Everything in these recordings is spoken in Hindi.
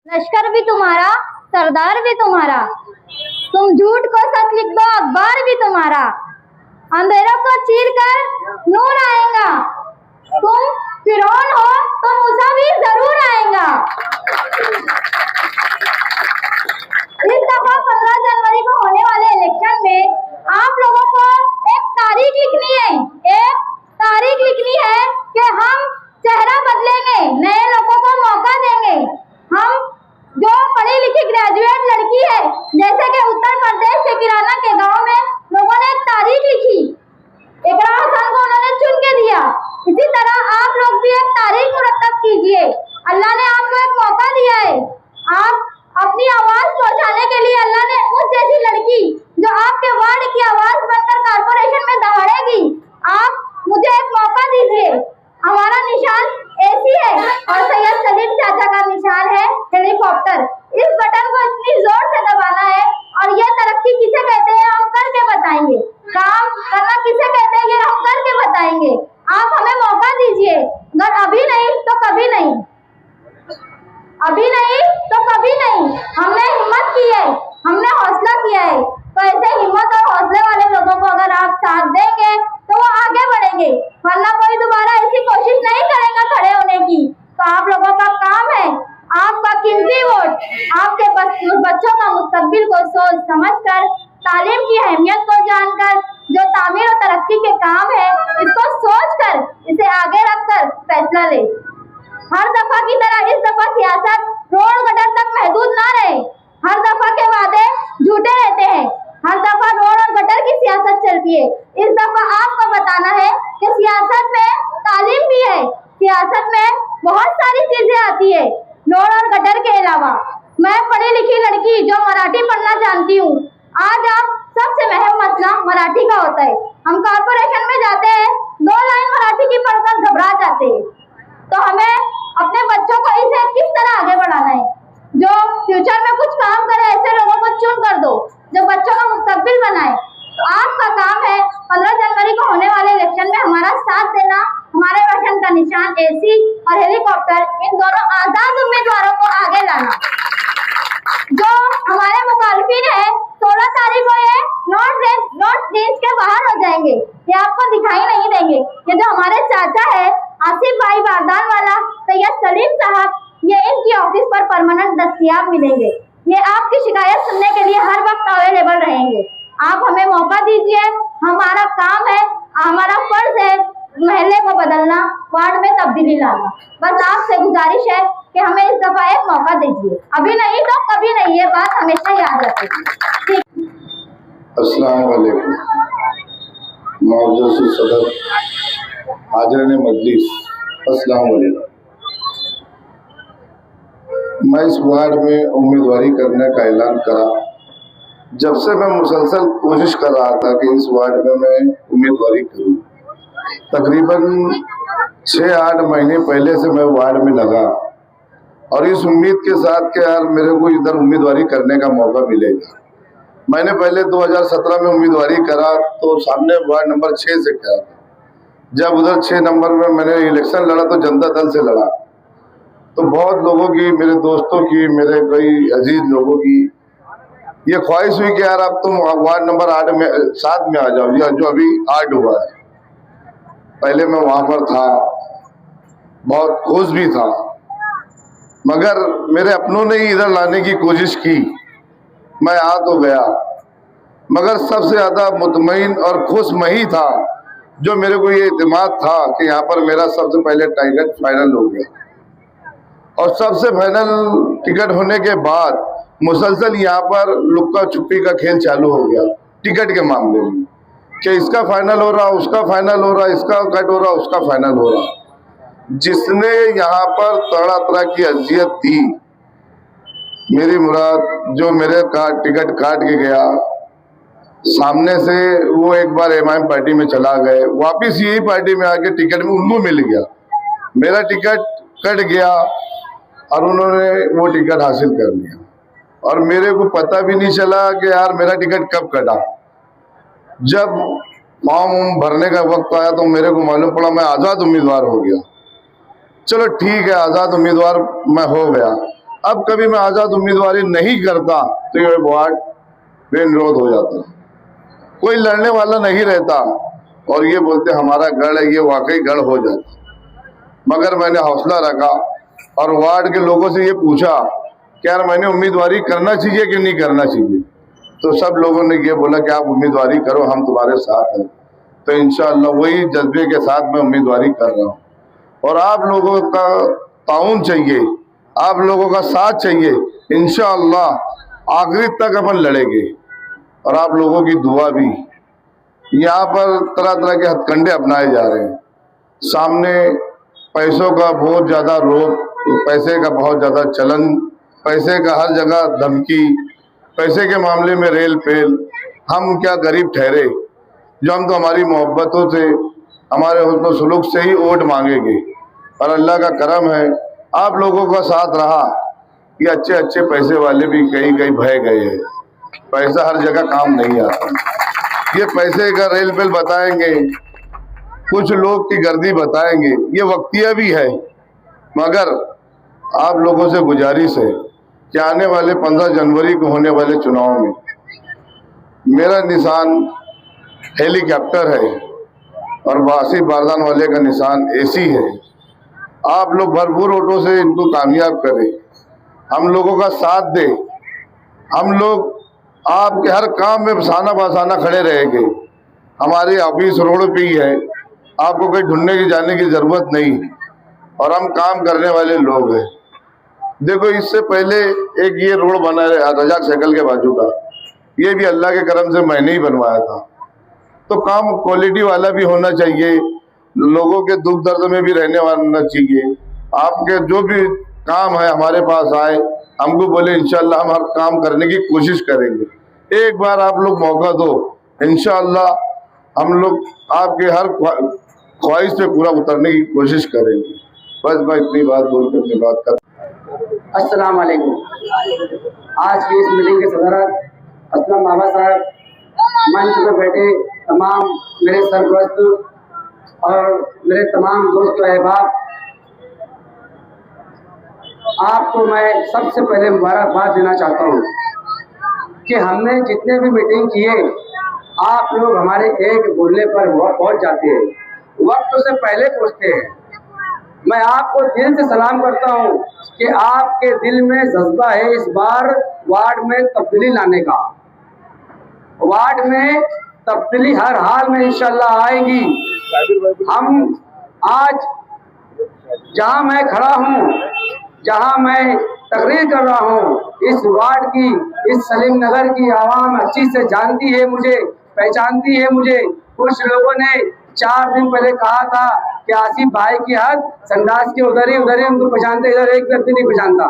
लश्कर भी तुम्हारा, सरदार भी तुम्हारा। तुम झूठ को सच लिख दो, अखबार भी तुम्हारा। अंधेरों को चीर कर नूर आएगा। तुम फिरौन हो तो मूसा भी जरूर आएगा। इस दफा 15 जनवरी को होने वाले इलेक्शन में आप लोगों को एक तारीख लिखनी है। एक तारीख लिखनी है कि हम चेहरा बदलेंगे, नए लोगों को मौका देंगे। हम जो पढ़ी लिखी ग्रेजुएट लड़की है, जैसे कि उत्तर प्रदेश के किराना के गांव में लोगों ने एक तारीख लिखी, इकरा हसन को उन्होंने चुन के दिया। इसी तरह आप लोग भी एक तारीख मुरतब कीजिए। अल्लाह ने आपको एक मौका दिया है। आप अपनी आवाज पहुंचाने के लिए अल्लाह ने उस जैसी लड़की जो आपके वार्ड की आवाज बनकर कारपोरेशन में दहाड़ेगी, आप मुझे एक मौका दीजिए। हमारा निशान एसी है और सैयद सलीम चाचा का निशान है हेलीकॉप्टर। इस बटन को इतनी जोर से दबाना है। और यह तरक्की किसे कहते हैं हम करके बताएंगे। काम करना किसे कहते हैं ये हम करके बताएंगे। आप हमें मौका दीजिए। अगर अभी नहीं तो कभी नहीं, अभी नहीं तो कभी नहीं। हमने हिम्मत की है, हमने हौसला किया है। तो ऐसे हिम्मत और हौसले वाले लोगों को अगर आप साथ देंगे तो वो आगे बढ़ेंगे, वरना कोई दोबारा ऐसी कोशिश नहीं करेगा खड़े होने की। तो आप लोगों का काम है, आपका कीमती वोट आपके बच्चों का मुस्तकबिल को सोच समझकर, तालीम की अहमियत को जानकर, जो तामीर और तरक्की के काम है इसको सोचकर, इसे आगे रखकर फैसला ले। हर दफा की तरह इस दफा सियासत रोड गटर तक महदूद ना रहे। हर दफा के वादे झूठे रहते हैं, हर दफा रोड और गटर की सियासत चलती है। इस दफा आपको बताना है कि सियासत में तालीम भी है, सियासत में बहुत सारी चीजें आती है रोड और गटर के अलावा। मैं पढ़ी लिखी लड़की जो मराठी पढ़ना जानती हूँ, आज आप सबसे अहम मसला मराठी का होता है। हम कारपोरेशन में जाते हैं, 2 लाइन मराठी की पढ़कर घबरा जाते हैं। तो हमें अपने बच्चों को इसे किस तरह आगे बढ़ाना है, जो फ्यूचर में कुछ काम करे, ऐसे लोगों को चुन कर दो जो बच्चों का मुस्तकबिल बनाए। तो आपका काम है 15 जनवरी को होने वाले इलेक्शन में हमारा साथ देना। हमारे रोशन का निशान एसी और हेलीकॉप्टर, इन दोनों आजाद उम्मीदवारों को आगे लाना। जो हमारे मुखालिफिन है 16 तारीख को ये नोट रेंज के बाहर हो जाएंगे, ये आपको दिखाई नहीं देंगे। ये जो हमारे चाचा है आसिफ भाई बारदान वाला, सैयद सलीम साहब, ये इनकी ऑफिस पर परमानेंट दस्तयाब मिलेंगे। ये आपकी शिकायत सुनने के लिए हर वक्त अवेलेबल रहेंगे। आप हमें मौका दीजिए, हमारा काम है, हमारा फर्ज है महल्ले को बदलना, वार्ड में तब्दीली लाना। बस आपसे गुजारिश है कि हमें इस दफा एक मौका दीजिए, अभी नहीं तो कभी नहीं। ये बात हमेशा याद रखें। अस्सलाम वालेकुम। मौजूद सदर, हाज़िरीन मजलिस, अस्सलाम वालेकुम। मैं इस वार्ड में उम्मीदवारी करने का ऐलान करा जब से मैं मुसलसल कोशिश कर रहा था कि इस वार्ड में मैं उम्मीदवारी करूं। तकरीबन 6-8 महीने पहले से मैं वार्ड में लगा और इस उम्मीद के साथ कि यार मेरे को इधर उम्मीदवारी करने का मौका मिलेगा। मैंने पहले 2017 में उम्मीदवारी करा तो सामने वार्ड नंबर 6 से करा। जब उधर 6 नंबर में मैंने इलेक्शन लड़ा तो जनता दल से लड़ा। तो बहुत लोगों की, मेरे दोस्तों की, मेरे कई अजीज लोगों की ये ख्वाहिश हुई कि यार अब तुम वार्ड नंबर 7 में आ जाओ, या जो अभी 8 हुआ है। पहले मैं वहां पर था, बहुत खुश भी था, मगर मेरे अपनों ने ही इधर लाने की कोशिश की। मैं आ तो गया, मगर सबसे ज्यादा मुतमईन और खुश मैं ही था, जो मेरे को ये इत्मीनान था कि यहाँ पर मेरा सबसे पहले टिकट फाइनल हो गया। और सबसे फाइनल टिकट होने के बाद मुसलसल यहाँ पर लुक्का छुपी का खेल चालू हो गया टिकट के मामले में, कि इसका फाइनल हो रहा, उसका फाइनल हो रहा, इसका कट हो रहा, उसका फाइनल हो रहा। जिसने यहाँ पर तरह की अजियत दी, मेरी मुराद जो मेरे टिकट काट के गया सामने से, वो एक बार एमआईएम पार्टी में चला गए, वापिस यही पार्टी में आके टिकट में उनको मिल गया। मेरा टिकट कट गया और उन्होंने वो टिकट हासिल कर लिया और मेरे को पता भी नहीं चला कि यार मेरा टिकट कब कटा। जब फॉर्म भरने का वक्त आया तो मेरे को मालूम पड़ा मैं आज़ाद उम्मीदवार हो गया। चलो ठीक है, आज़ाद उम्मीदवार मैं हो गया, अब कभी मैं आज़ाद उम्मीदवारी नहीं करता तो ये वार्ड बेनिरोध हो जाता, कोई लड़ने वाला नहीं रहता और ये बोलते हमारा गढ़ है, ये वाकई गढ़ हो जाता। मगर मैंने हौसला रखा और वार्ड के लोगों से ये पूछा कि यार मैंने उम्मीदवारी करना चाहिए कि नहीं करना चाहिए, तो सब लोगों ने ये बोला कि आप उम्मीदवारी करो, हम तुम्हारे साथ हैं। तो इंशाअल्लाह वही जज्बे के साथ मैं उम्मीदवारी कर रहा हूँ और आप लोगों का ताउन चाहिए, आप लोगों का साथ चाहिए। इंशाअल्लाह आखिरी तक अपन लड़ेंगे और आप लोगों की दुआ भी। यहाँ पर तरह तरह के हथकंडे अपनाए जा रहे हैं, सामने पैसों का बहुत ज़्यादा रोक, पैसे का बहुत ज़्यादा चलन, पैसे का हर जगह धमकी, पैसे के मामले में रेल पेल। हम क्या गरीब ठहरे जो हम तो हमारी मोहब्बतों से, हमारे हुस्न सुलूक से ही वोट मांगेंगे। और अल्लाह का करम है, आप लोगों का साथ रहा कि अच्छे अच्छे पैसे वाले भी कहीं कहीं बह गए हैं। पैसा हर जगह काम नहीं आता, ये पैसे का रेल पेल बताएंगे, कुछ लोग की गर्दी बताएंगे, ये वक्तिया भी है। मगर आप लोगों से गुजारिश है कि आने वाले 15 जनवरी को होने वाले चुनाव में मेरा निशान हेलीकॉप्टर है और वासी बारदान वाले का निशान एसी है। आप लोग भरपूर वोटों से इनको कामयाब करें, हम लोगों का साथ दें। हम लोग आपके हर काम में बसाना बसाना खड़े रहेंगे। हमारी ऑफिस रोड पे ही है, आपको कहीं ढूंढने की जाने की जरूरत नहीं और हम काम करने वाले लोग हैं। देखो इससे पहले एक ये रोड बना है रजाक साइकिल के बाजू का, ये भी अल्लाह के करम से मैंने ही बनवाया था। तो काम क्वालिटी वाला भी होना चाहिए, लोगों के दुख दर्द में भी रहने वाला चाहिए। आपके जो भी काम है हमारे पास आए, हमको बोले, इंशाल्लाह हम हर काम करने की कोशिश करेंगे। एक बार आप लोग मौका दो, इंशाल्लाह हम लोग आपके हर ख्वाहिश पे पूरा उतरने की कोशिश करेंगे। बस मैं इतनी बात बोलकर अपनी बात कर। अस्सलाम वालेकुम। आज की इस मीटिंग के सदरत असलम बाबा साहब, मंच पर बैठे तमाम मेरे सरपरस्त और मेरे तमाम दोस्त अहबाब, आपको मैं सबसे पहले मुबारकबाद देना चाहता हूँ कि हमने जितने भी मीटिंग किए, आप लोग हमारे एक बोलने पर पहुँच जाते हैं, वक्त से पहले पहुँचते हैं। मैं आपको दिल से सलाम करता हूँ कि आपके दिल में जज्बा है इस बार वार्ड में तब्दीली लाने का। वार्ड में तब्दीली हर हाल में इंशाल्लाह आएगी। हम आज जहाँ मैं खड़ा हूँ, जहाँ मैं तकरीर कर रहा हूँ, इस वार्ड की, इस सलीम नगर की आवाम अच्छी से जानती है मुझे, पहचानती है मुझे। कुछ लोगों ने 4 दिन पहले कहा था कि आसिफ भाई की हद संडास के उधर ही उनको पहचानते, इधर एक व्यक्ति नहीं पहचानता।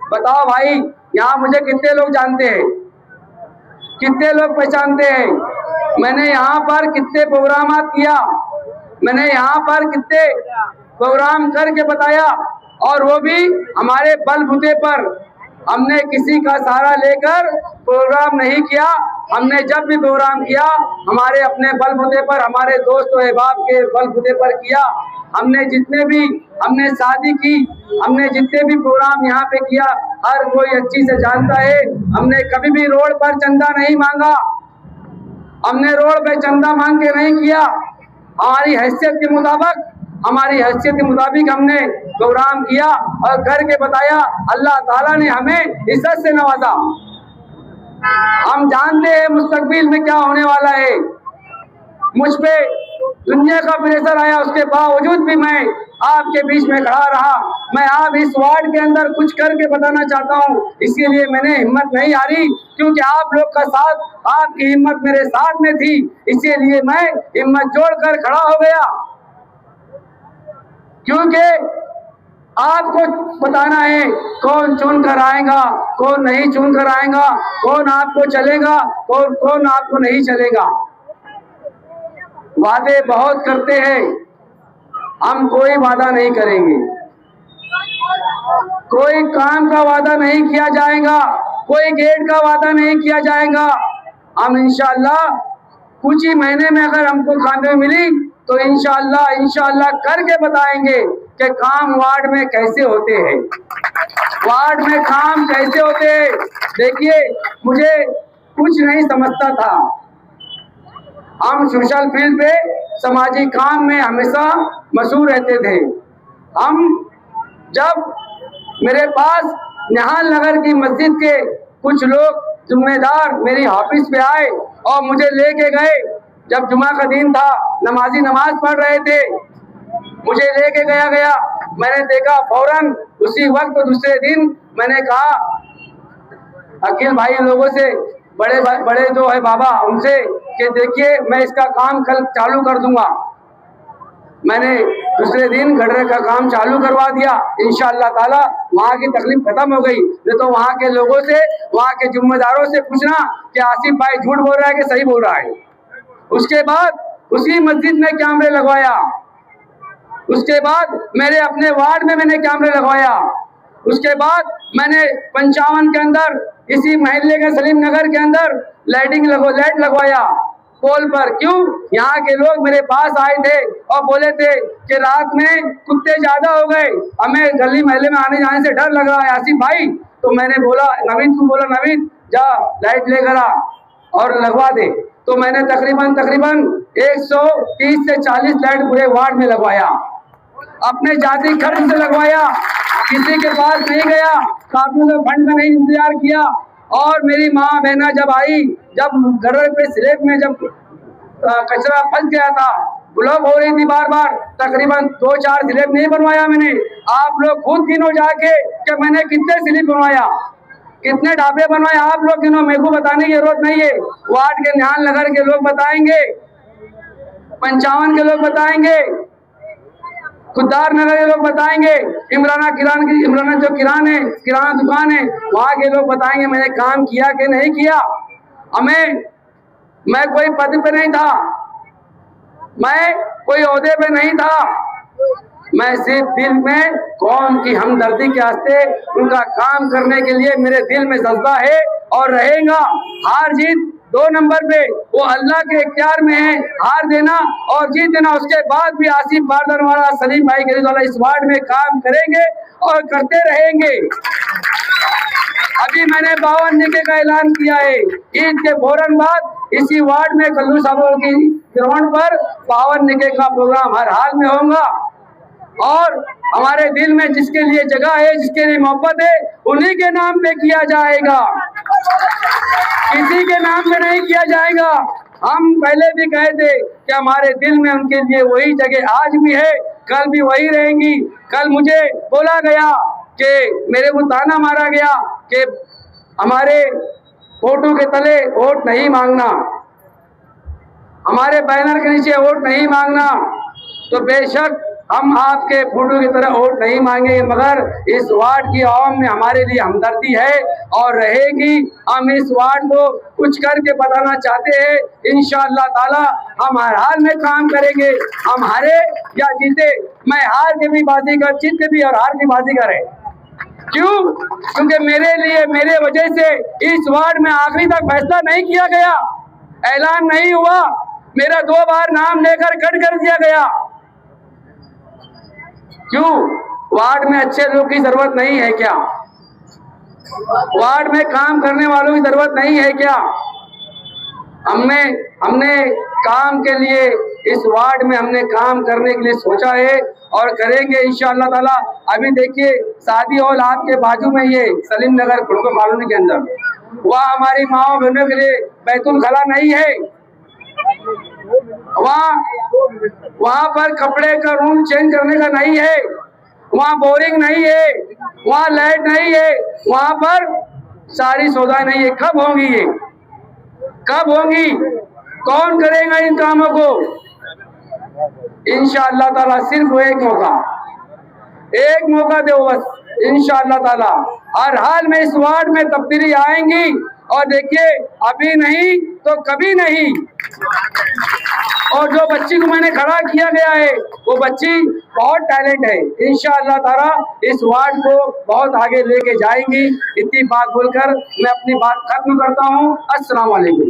बताओ भाई, यहाँ मुझे कितने लोग जानते हैं, कितने लोग पहचानते हैं? मैंने यहाँ पर कितने प्रोग्राम किया, मैंने यहाँ पर कितने प्रोग्राम करके बताया, और वो भी हमारे बलबूते पर। हमने किसी का सहारा लेकर प्रोग्राम नहीं किया, हमने जब भी प्रोग्राम किया हमारे अपने बलबूते पर, हमारे दोस्त और अहबाब के बलबूते पर किया। हमने शादी की, हमने जितने भी प्रोग्राम यहाँ पे किया, हर कोई अच्छी से जानता है। हमने कभी भी रोड पर चंदा नहीं मांगा, हमने रोड पे चंदा मांग के नहीं किया। हमारी हैसियत के मुताबिक हमने प्रोग्राम किया और करके बताया। अल्लाह ताला ने हमें इज्जत से नवाजा। हम जानते हैं मुस्तकबिल में क्या होने वाला है। मुझ पे दुनिया का प्रेशर आया, उसके बावजूद भी मैं आपके बीच में खड़ा रहा। मैं आप इस वार्ड के अंदर कुछ करके बताना चाहता हूँ, इसीलिए मैंने हिम्मत नहीं हारी, क्योंकि आप लोग का साथ, आपकी हिम्मत मेरे साथ में थी, इसीलिए मैं हिम्मत जोड़कर खड़ा हो गया। क्योंकि आपको बताना है कौन चुन कर आएगा, कौन नहीं चुन कर आएगा, कौन आपको चलेगा, कौन आपको नहीं चलेगा। वादे बहुत करते हैं, हम कोई वादा नहीं करेंगे, कोई काम का वादा नहीं किया जाएगा, कोई गेट का वादा नहीं किया जाएगा। हम इंशाअल्लाह कुछ ही महीने में अगर हमको कामयाबी मिली तो इंशाअल्लाह करके बताएंगे कि काम वार्ड में कैसे होते हैं, वार्ड में काम कैसे होते हैं। देखिए, मुझे कुछ नहीं समझता था। हम सोशल फील्ड पे सामाजिक काम में हमेशा मशहूर रहते थे। हम जब मेरे पास निहाल नगर की मस्जिद के कुछ लोग जिम्मेदार मेरी ऑफिस पे आए और मुझे लेके गए, जब जुमा का दिन था, नमाजी नमाज पढ़ रहे थे, मुझे लेके गया। मैंने देखा फौरन उसी वक्त दूसरे दिन मैंने कहा अखिल भाई लोगों से, बड़े जो है बाबा, उनसे कि देखिए मैं इसका काम कल चालू कर दूंगा। मैंने दूसरे दिन गडरे का काम चालू करवा दिया। इंशाअल्लाह ताला वहाँ की तकलीफ खत्म हो गई। नहीं तो वहाँ के लोगों से, वहाँ के जिम्मेदारों से पूछना कि आसिफ भाई झूठ बोल रहा है कि सही बोल रहा है। उसके बाद उसी मस्जिद में कैमरे लगवाया, उसके बाद मेरे अपने वार्ड में मैंने कैमरे लगवाया, उसके बाद मैंने 55 के अंदर, इसी महल्ले के सलीम नगर के अंदर लाइट लगवाया पोल पर। क्यों? यहाँ के लोग मेरे पास आए थे और बोले थे कि रात में कुत्ते ज्यादा हो गए, हमें गली महल्ले में आने जाने से डर लग रहा है आसिफ भाई। तो मैंने बोला नवीद को, बोला नवीद जा लाइट लेकर आ और लगवा दे। तो मैंने तकरीबन 130 से 40 लाइट पूरे वार्ड में लगवाया, अपने जाति खर्च से लगवाया, किसी के पास नहीं गया, काफी से फंड का नहीं इंतजार किया। और मेरी माँ बहना जब आई, जब घर पे स्लेब में जब कचरा फंस गया था, ब्लॉक हो रही थी बार बार, तकरीबन 2-4 स्लेब नहीं बनवाया मैंने। आप लोग खुद गिनो जाके कि मैंने कितने स्लिप बनवाया, कितने ढाबे बनवाए, आप लोग गिनो, मेरे को बताने की जरूरत नहीं है। वार्ड के निहाल नगर के लोग बताएंगे, 55 के लोग बताएंगे, खुद्दार नगर के लोग बताएंगे, इमराना जो किराना दुकान है, वहाँ के लोग बताएंगे मैंने काम किया कि नहीं किया। मैं कोई पद पे नहीं था, मैं कोई ओहदे पे नहीं था, मैं सिर्फ दिल में कौम की हमदर्दी के वास्ते उनका काम करने के लिए मेरे दिल में जज्बा है और रहेगा। हार जीत 2 नंबर पे वो अल्लाह के इख्तियार में है, हार देना और जीत देना। उसके बाद भी आसिफ बारदान वाला, सलीम भाई गरीब इस वार्ड में काम करेंगे और करते रहेंगे। अभी मैंने 52 निके का ऐलान किया है। ईद के फौरन बाद इसी वार्ड में कल्लू साहब की ग्राउंड पर 52 निके का प्रोग्राम हर हाल में होगा। और हमारे दिल में जिसके लिए जगह है, जिसके लिए मोहब्बत है, उन्हीं के नाम पे किया जाएगा, किसी के नाम पे नहीं किया जाएगा। हम पहले भी कहे थे कि हमारे दिल में उनके लिए वही जगह आज भी है, कल भी वही रहेंगी। कल मुझे बोला गया कि मेरे को ताना मारा गया कि हमारे फोटो के तले वोट नहीं मांगना, हमारे बैनर के नीचे वोट नहीं मांगना। तो बेशक हम आपके फोटो की तरह वोट नहीं मांगेंगे, मगर इस वार्ड की आवाम में हमारे लिए हमदर्दी है और रहेगी। हम इस वार्ड को कुछ करके बताना चाहते हैं। इंशाअल्लाह ताला हम हर हाल में काम करेंगे, हम हारे या जीते। मैं हार के भी बाजीगर, जीत के भी और हार की बाजीगर है। क्यों? क्योंकि मेरे लिए, मेरे वजह से इस वार्ड में आखिरी तक फैसला नहीं किया गया, ऐलान नहीं हुआ, मेरा 2 बार नाम लेकर कट कर दिया गया। क्यों? वार्ड में अच्छे लोग की जरूरत नहीं है क्या? वार्ड में काम करने वालों की जरूरत नहीं है क्या? हमने काम के लिए, इस वार्ड में हमने काम करने के लिए सोचा है और करेंगे इंशाअल्लाह ताला। अभी देखिए शादी हॉल आपके बाजू में ये सलीम नगर खुड़को कॉलोनी के अंदर, वहाँ हमारी माओ बहनों के लिए बैतुल खला नहीं है, वहाँ पर कपड़े का रूम चेंज करने का नहीं है, वहाँ बोरिंग नहीं है, वहाँ लाइट नहीं है, वहाँ पर सारी सुविधाएं नहीं है। कब होंगी ये? कब होंगी? कौन करेगा इन कामों को? इंशाअल्लाह ताला सिर्फ एक मौका दो बस। इंशाअल्लाह ताला हर हाल में इस वार्ड में तब्दीली आएंगी और देखिए अभी नहीं तो कभी नहीं। और जो बच्ची को मैंने खड़ा किया गया है वो बच्ची बहुत टैलेंट है, इंशाअल्लाह ताला इस वार्ड को बहुत आगे लेके जाएंगी। इतनी बात बोलकर मैं अपनी बात खत्म करता हूँ। अस्सलाम वालेकुम।